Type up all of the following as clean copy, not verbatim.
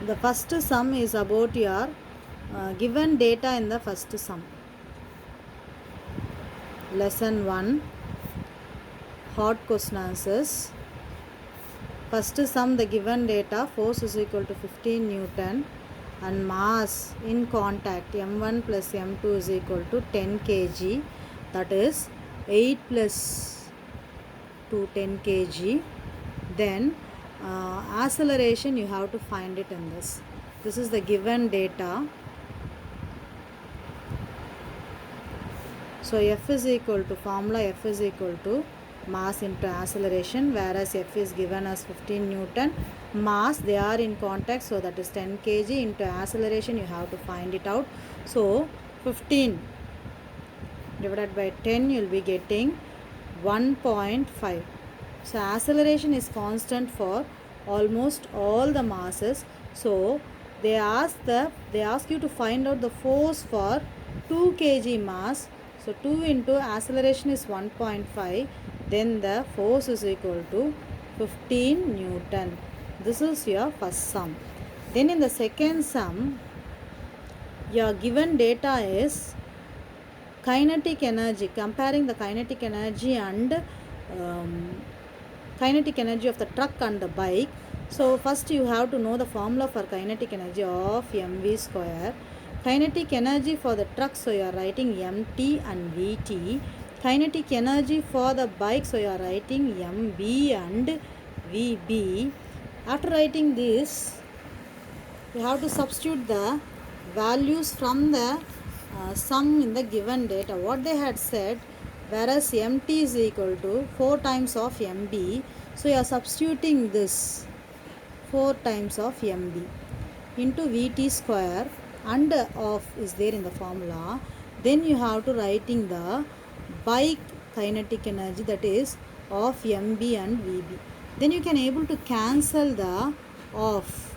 The first sum is about your given data in the first sum. Lesson 1, hot question answers. First sum, the given data, force is equal to 15 Newton and mass in contact m1 plus m2 is equal to 10 kg, that is 8 plus 2 10 kg. Then acceleration you have to find it in this. This is the given data. So F is equal to, formula F is equal to mass into acceleration, whereas F is given as 15 Newton. Mass, they are in contact, so that is 10 kg into acceleration, you have to find it out. So 15 divided by 10, you will be getting 1.5. So acceleration is constant for almost all the masses. So they ask you to find out the force for 2 kg mass. So 2 into acceleration is 1.5. Then the force is equal to 15 Newton. This is your first sum. Then in the second sum, your given data is kinetic energy, comparing the kinetic energy and kinetic energy of the truck and the bike. So first you have to know the formula for kinetic energy of mv square. Kinetic energy for the truck, so you are writing mt and vt. Kinetic energy for the bike, so you are writing mb and vb. After writing this, you have to substitute the values from the sum in the given data. What they had said, whereas mt is equal to 4 times of mb, so you are substituting this 4 times of mb into vt square, and of is there in the formula. Then you have to writing the bike kinetic energy, that is of mb and vb. Then you can able to cancel the of,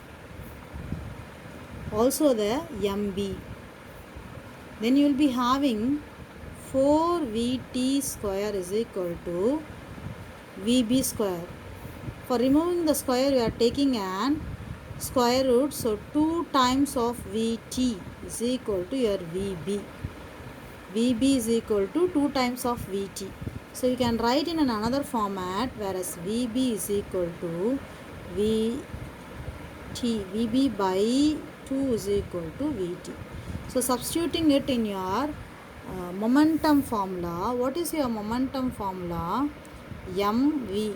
also the mb. Then you will be having 4 vt square is equal to vb square. For removing the square, we are taking an square root, so 2 times of vt is equal to your vb. vb is equal to 2 times of vt. So you can write in another format, whereas vb is equal to vt, vb by 2 is equal to vt. So substituting it in your momentum formula. What is your momentum formula? mv,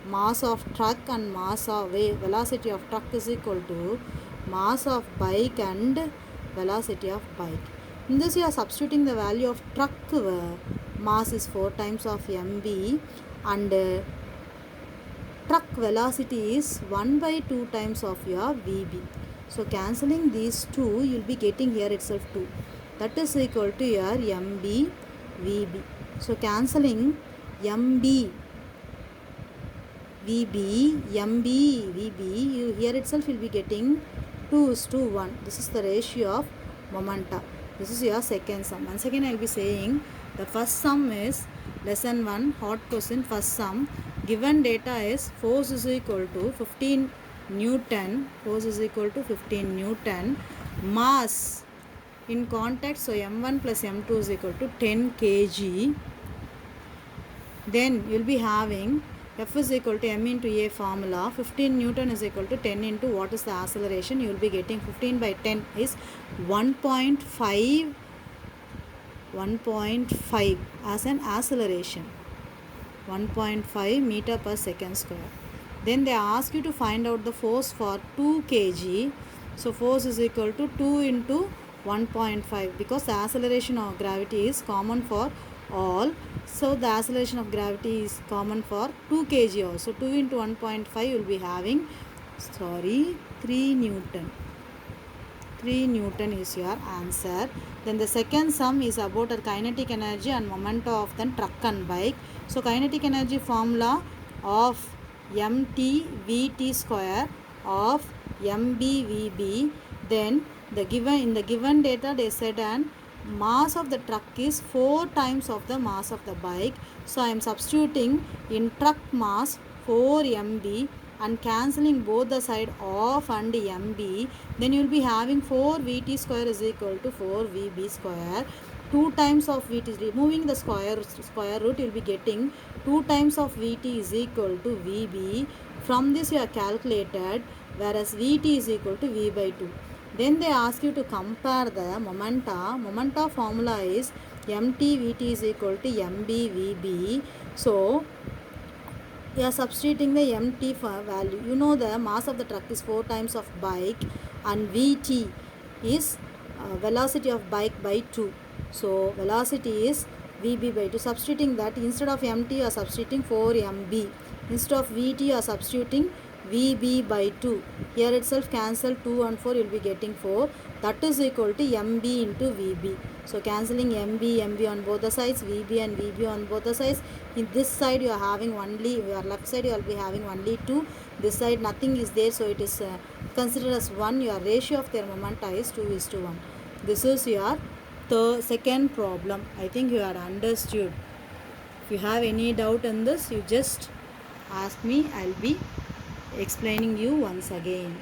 mass of truck and mass of velocity of truck is equal to mass of bike and velocity of bike. In this you are substituting the value of truck mass is 4 times of mv, and truck velocity is 1 by 2 times of your vb. So cancelling these two, you will be getting here itself 2. That is equal to your mb vb. So cancelling mb vb, mb vb, you here itself will be getting 2:1. This is the ratio of momenta. This is your second sum. Once again I will be saying, the first sum is lesson 1, hot question, first sum. Given data is force is equal to 15 Newton, force is equal to 15 Newton, mass in contact, so m1 plus m2 is equal to 10 kg. Then you will be having F is equal to m into a formula. 15 Newton is equal to 10 into what is the acceleration? You will be getting 15 by 10 is 1.5 as an acceleration. 1.5 meter per second square. Then they ask you to find out the force for 2 kg. So force is equal to 2 into 1.5, because the acceleration of gravity is common for all. So the acceleration of gravity is common for 2 kg also. 2 into 1.5 you will be having 3 Newton. 3 Newton is your answer. Then the second sum is about a kinetic energy and momentum of the truck and bike. So kinetic energy formula of mt vt square of mb vb. Then in the given data they said an mass of the truck is 4 times of the mass of the bike. So I am substituting in truck mass 4 mb and cancelling both the side of and mb, then you will be having 4 vt square is equal to 4 vb square. 2 times of vt, removing the square root, you will be getting 2 times of vt is equal to vb. From this you are calculated, whereas vt is equal to v by 2. Then they ask you to compare the momenta. Momenta formula is mt vt is equal to mb vb. So you are substituting the mt value. You know the mass of the truck is 4 times of bike, and vt is velocity of bike by 2. So velocity is vb by 2. Substituting that, instead of mt you are substituting 4 mb. Instead of vt you are substituting vb by 2. Here itself cancel 2 and 4, you will be getting 4. That is equal to mb into vb. So cancelling mb on both the sides, vb and vb on both the sides. In this side you are having only, your left side you will be having only 2. This side nothing is there, so it is considered as 1. Your ratio of their momenta is 2:1. This is your second problem. I think you are understood. If you have any doubt in this, you just ask me. I'll be explaining you once again.